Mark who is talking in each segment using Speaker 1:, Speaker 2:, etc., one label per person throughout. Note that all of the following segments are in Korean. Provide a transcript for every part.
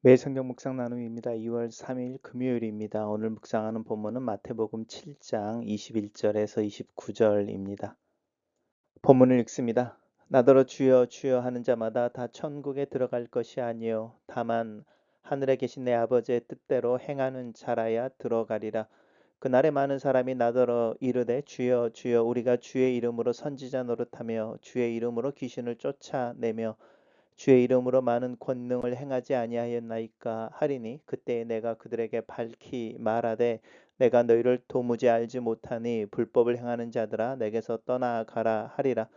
Speaker 1: 매일 성경 묵상 나눔입니다. 2월 3일 금요일입니다. 오늘 묵상하는 본문은 마태복음 7장 21절에서 29절입니다. 본문을 읽습니다. 나더러 주여 주여 하는 자마다 다 천국에 들어갈 것이 아니요 다만 하늘에 계신 내 아버지의 뜻대로 행하는 자라야 들어가리라. 그날에 많은 사람이 나더러 이르되 주여 주여 우리가 주의 이름으로 선지자 노릇하며 주의 이름으로 귀신을 쫓아내며 주의 이름으로 많은 권능을 행하지 아니하였나이까 하리니 그때에 내가 그들에게 밝히 말하되 내가 너희를 도무지 알지 못하니 불법을 행하는 자들아 내게서 떠나가라 하리라.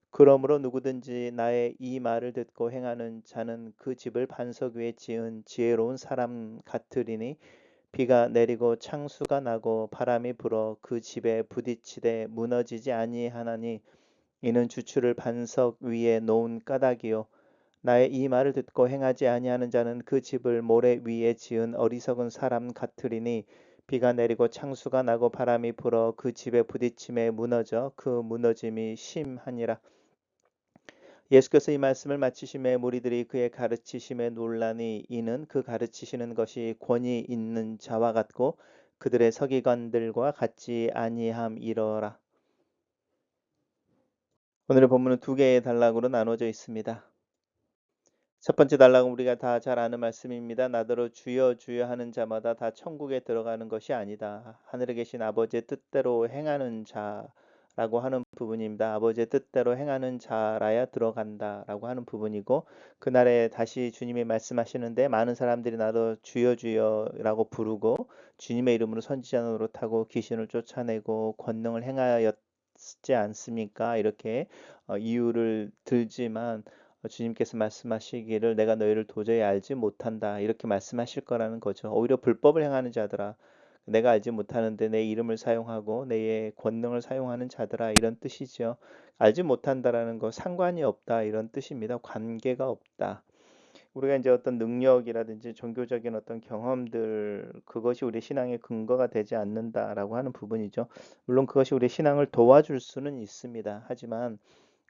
Speaker 1: 그러므로 누구든지 나의 이 말을 듣고 행하는 자는 그 집을 반석 위에 지은 지혜로운 사람 같으리니 비가 내리고 창수가 나고 바람이 불어 그 집에 부딪히되 무너지지 아니하나니 이는 주추를 반석 위에 놓은 까닭이요 나의 이 말을 듣고 행하지 아니하는 자는 그 집을 모래 위에 지은 어리석은 사람 같으리니 비가 내리고 창수가 나고 바람이 불어 그 집에 부딪힘에 무너져 그 무너짐이 심하니라. 예수께서 이 말씀을 마치심에 무리들이 그의 가르치심에 놀라니 이는 그 가르치시는 것이 권위 있는 자와 같고 그들의 서기관들과 같지 아니함이러라. 오늘의 본문은 두 개의 단락으로 나눠져 있습니다. 첫 번째 단락은 우리가 다 잘 아는 말씀입니다. 나더러 주여 주여 하는 자마다 다 천국에 들어가는 것이 아니다. 하늘에 계신 아버지의 뜻대로 행하는 자라고 하는 부분입니다. 아버지의 뜻대로 행하는 자라야 들어간다라고 하는 부분이고 그날에 다시 주님이 말씀하시는데 많은 사람들이 나도 주여 주여라고 부르고 주님의 이름으로 선지자 노릇하고 귀신을 쫓아내고 권능을 행하였지 않습니까? 이렇게 이유를 들지만 주님께서 말씀하시기를 내가 너희를 도저히 알지 못한다 이렇게 말씀하실 거라는 거죠. 오히려 불법을 행하는 자들아 내가 알지 못하는데 내 이름을 사용하고 내 권능을 사용하는 자들아 이런 뜻이죠. 알지 못한다라는 거 상관이 없다 이런 뜻입니다. 관계가 없다. 우리가 이제 어떤 능력이라든지 종교적인 어떤 경험들 그것이 우리 신앙의 근거가 되지 않는다라고 하는 부분이죠. 물론 그것이 우리 신앙을 도와줄 수는 있습니다. 하지만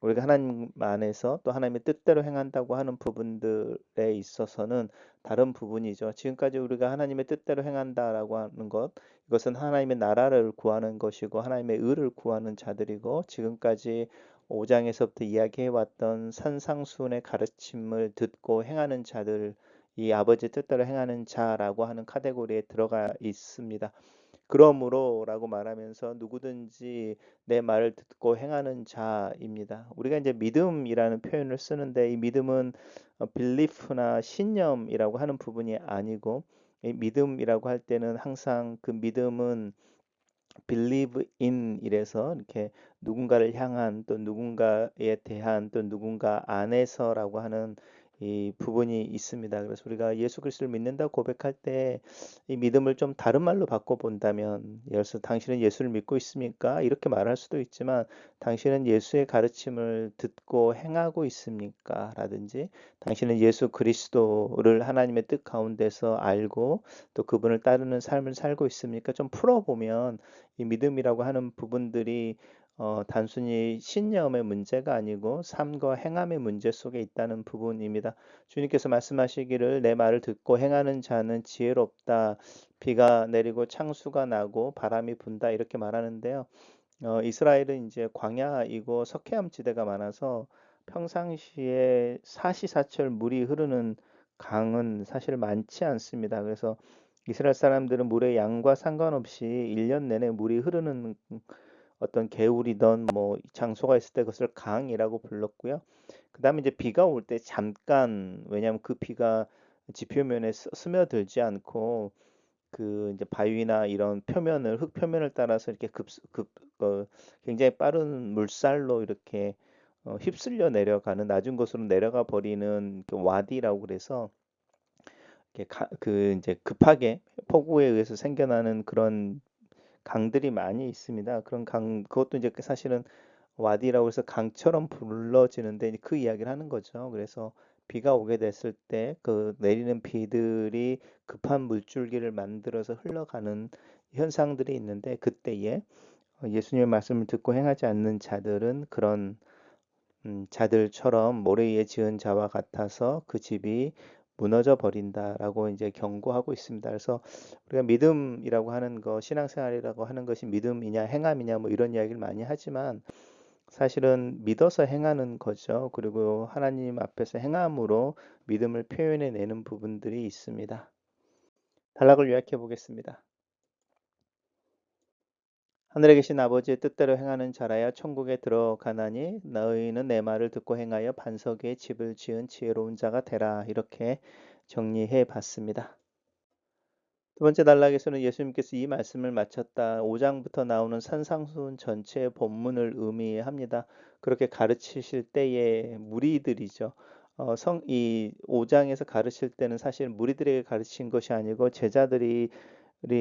Speaker 1: 우리가 하나님 안에서 또 하나님의 뜻대로 행한다고 하는 부분들에 있어서는 다른 부분이죠. 지금까지 우리가 하나님의 뜻대로 행한다라고 하는 것, 이것은 하나님의 나라를 구하는 것이고 하나님의 의를 구하는 자들이고 지금까지 5장에서부터 이야기해 왔던 산상수훈의 가르침을 듣고 행하는 자들, 이 아버지 뜻대로 행하는 자라고 하는 카테고리에 들어가 있습니다. 그러므로라고 말하면서 누구든지 내 말을 듣고 행하는 자입니다. 우리가 이제 믿음이라는 표현을 쓰는데 이 믿음은 belief나 신념이라고 하는 부분이 아니고 이 믿음이라고 할 때는 항상 그 믿음은 believe in 이래서 이렇게 누군가를 향한 또 누군가에 대한 또 누군가 안에서라고 하는 이 부분이 있습니다. 그래서 우리가 예수 그리스도를 믿는다고 고백할 때 이 믿음을 좀 다른 말로 바꿔 본다면 예를 들어서 당신은 예수를 믿고 있습니까? 이렇게 말할 수도 있지만 당신은 예수의 가르침을 듣고 행하고 있습니까? 라든지 당신은 예수 그리스도를 하나님의 뜻 가운데서 알고 또 그분을 따르는 삶을 살고 있습니까? 좀 풀어보면 이 믿음이라고 하는 부분들이 단순히 신념의 문제가 아니고 삶과 행함의 문제 속에 있다는 부분입니다. 주님께서 말씀하시기를 내 말을 듣고 행하는 자는 지혜롭다. 비가 내리고 창수가 나고 바람이 분다 이렇게 말하는데요. 이스라엘은 이제 광야이고 석회암 지대가 많아서 평상시에 사시사철 물이 흐르는 강은 사실 많지 않습니다. 그래서 이스라엘 사람들은 물의 양과 상관없이 1년 내내 물이 흐르는 어떤 개울이든 뭐 장소가 있을 때 그것을 강이라고 불렀고요. 그다음에 이제 비가 올 때 잠깐 왜냐하면 그 비가 지표면에 스며들지 않고 그 이제 바위나 이런 표면을 흙 표면을 따라서 이렇게 굉장히 빠른 물살로 이렇게 휩쓸려 내려가는 낮은 곳으로 내려가 버리는 그 와디라고 그래서 이렇게 그 이제 급하게 폭우에 의해서 생겨나는 그런 강들이 많이 있습니다. 그런 강 그것도 이제 사실은 와디라고 해서 강처럼 불러지는데 그 이야기를 하는 거죠. 그래서 비가 오게 됐을 때 그 내리는 비들이 급한 물줄기를 만들어서 흘러가는 현상들이 있는데 그때에 예수님의 말씀을 듣고 행하지 않는 자들은 그런 자들처럼 모래 위에 지은 자와 같아서 그 집이 무너져 버린다라고 이제 경고하고 있습니다. 그래서 우리가 믿음이라고 하는 거, 신앙생활이라고 하는 것이 믿음이냐 행함이냐 뭐 이런 이야기를 많이 하지만 사실은 믿어서 행하는 거죠. 그리고 하나님 앞에서 행함으로 믿음을 표현해 내는 부분들이 있습니다. 단락을 요약해 보겠습니다. 하늘에 계신 아버지의 뜻대로 행하는 자라야 천국에 들어가나니 너희는 내 말을 듣고 행하여 반석 위에 집을 지은 지혜로운 자가 되라. 이렇게 정리해 봤습니다. 두 번째 단락에서는 예수님께서 이 말씀을 마쳤다. 5장부터 나오는 산상수훈 전체의 본문을 의미합니다. 그렇게 가르치실 때의 무리들이죠. 이 5장에서 가르칠 때는 사실 무리들에게 가르친 것이 아니고 제자들이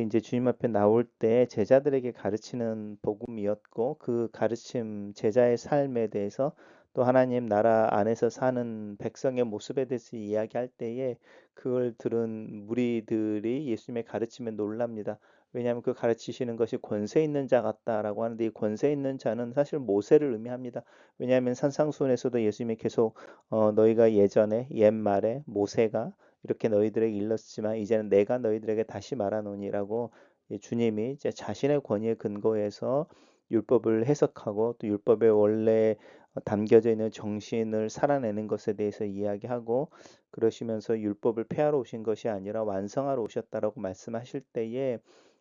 Speaker 1: 이제 주님 앞에 나올 때 제자들에게 가르치는 복음이었고 그 가르침 제자의 삶에 대해서 또 하나님 나라 안에서 사는 백성의 모습에 대해서 이야기할 때에 그걸 들은 무리들이 예수님의 가르침에 놀랍니다. 왜냐하면 그 가르치시는 것이 권세 있는 자 같다라고 하는데 이 권세 있는 자는 사실 모세를 의미합니다. 왜냐하면 산상수훈에서도 예수님이 계속 너희가 예전에 옛말에 모세가 이렇게 너희들에게 일렀지만 이제는 내가 너희들에게 다시 말하노니라고 주님이 이제 자신의 권위에 근거해서 율법을 해석하고 또 율법에 원래 담겨져 있는 정신을 살아내는 것에 대해서 이야기하고 그러시면서 율법을 폐하러 오신 것이 아니라 완성하러 오셨다라고 말씀하실 때에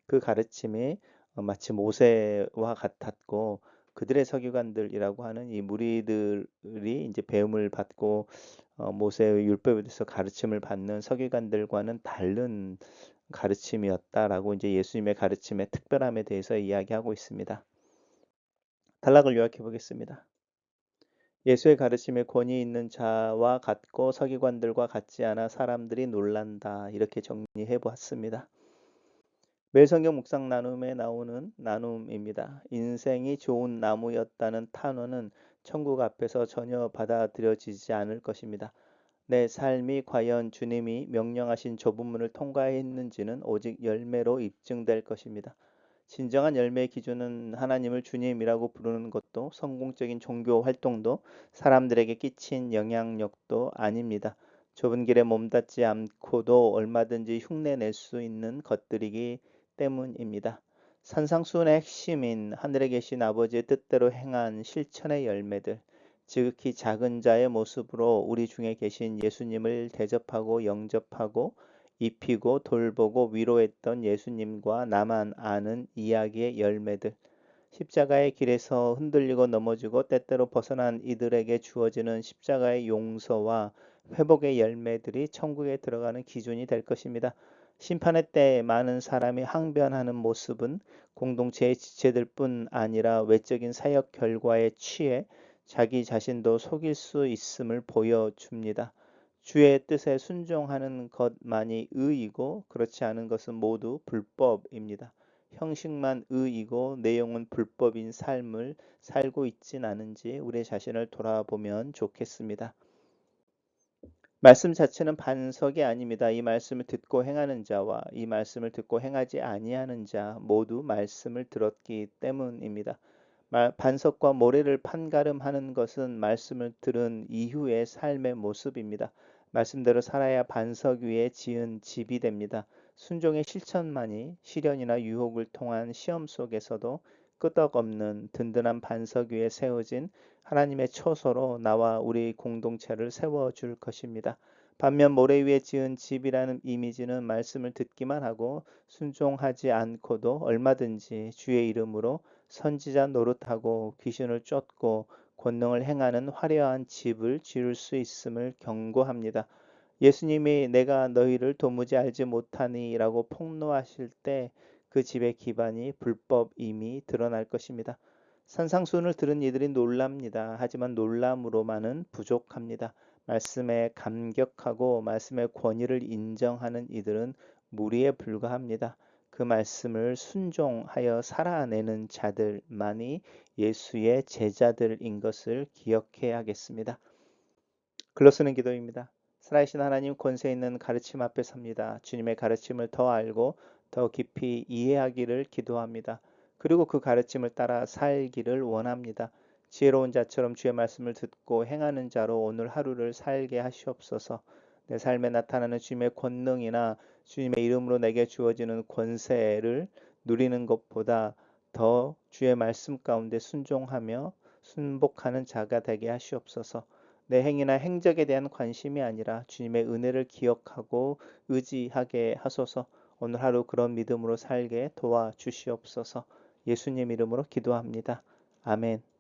Speaker 1: 그 가르침이 마치 모세와 같았고 그들의 서기관들이라고 하는 이 무리들이 이제 배움을 받고 모세의 율법에 대해서 가르침을 받는 서기관들과는 다른 가르침이었다라고 이제 예수님의 가르침의 특별함에 대해서 이야기하고 있습니다. 단락을 요약해 보겠습니다. 예수의 가르침에 권위 있는 자와 같고 서기관들과 같지 않아 사람들이 놀란다. 이렇게 정리해 보았습니다. 매일 성경 묵상 나눔에 나오는 나눔입니다. 인생이 좋은 나무였다는 탄원은 천국 앞에서 전혀 받아들여지지 않을 것입니다. 내 삶이 과연 주님이 명령하신 저 부문을 통과했는지는 오직 열매로 입증될 것입니다. 진정한 열매의 기준은 하나님을 주님이라고 부르는 것도 성공적인 종교 활동도 사람들에게 끼친 영향력도 아닙니다. 좁은 길에 몸닿지 않고도 얼마든지 흉내낼 수 있는 것들이기 때문입니다. 산상수훈의 핵심인 하늘에 계신 아버지의 뜻대로 행한 실천의 열매들, 지극히 작은 자의 모습으로 우리 중에 계신 예수님을 대접하고 영접하고 입히고 돌보고 위로했던 예수님과 나만 아는 이야기의 열매들, 십자가의 길에서 흔들리고 넘어지고 때때로 벗어난 이들에게 주어지는 십자가의 용서와 회복의 열매들이 천국에 들어가는 기준이 될 것입니다. 심판의 때 많은 사람이 항변하는 모습은 공동체의 지체들 뿐 아니라 외적인 사역 결과에 취해 자기 자신도 속일 수 있음을 보여줍니다. 주의 뜻에 순종하는 것만이 의이고 그렇지 않은 것은 모두 불법입니다. 형식만 의이고 내용은 불법인 삶을 살고 있진 않은지 우리 자신을 돌아보면 좋겠습니다. 말씀 자체는 반석이 아닙니다. 이 말씀을 듣고 행하는 자와 이 말씀을 듣고 행하지 아니하는 자 모두 말씀을 들었기 때문입니다. 반석과 모래를 판가름하는 것은 말씀을 들은 이후의 삶의 모습입니다. 말씀대로 살아야 반석 위에 지은 집이 됩니다. 순종의 실천만이 시련이나 유혹을 통한 시험 속에서도 끄떡없는 든든한 반석 위에 세워진 하나님의 처소로 나와 우리 공동체를 세워줄 것입니다. 반면 모래 위에 지은 집이라는 이미지는 말씀을 듣기만 하고 순종하지 않고도 얼마든지 주의 이름으로 선지자 노릇하고 귀신을 쫓고 권능을 행하는 화려한 집을 지을 수 있음을 경고합니다. 예수님이 내가 너희를 도무지 알지 못하니라고 폭로하실 때 그 집의 기반이 불법임이 드러날 것입니다. 산상수훈을 들은 이들이 놀랍니다. 하지만 놀람으로만은 부족합니다. 말씀에 감격하고 말씀의 권위를 인정하는 이들은 무리에 불과합니다. 그 말씀을 순종하여 살아내는 자들만이 예수의 제자들인 것을 기억해야겠습니다. 글로 쓰는 기도입니다. 살아계신 하나님 권세 있는 가르침 앞에 섭니다. 주님의 가르침을 더 알고 더 깊이 이해하기를 기도합니다. 그리고 그 가르침을 따라 살기를 원합니다. 지혜로운 자처럼 주의 말씀을 듣고 행하는 자로 오늘 하루를 살게 하시옵소서. 내 삶에 나타나는 주님의 권능이나 주님의 이름으로 내게 주어지는 권세를 누리는 것보다 더 주의 말씀 가운데 순종하며 순복하는 자가 되게 하시옵소서. 내 행위나 행적에 대한 관심이 아니라 주님의 은혜를 기억하고 의지하게 하소서. 오늘 하루 그런 믿음으로 살게 도와주시옵소서. 예수님 이름으로 기도합니다. 아멘.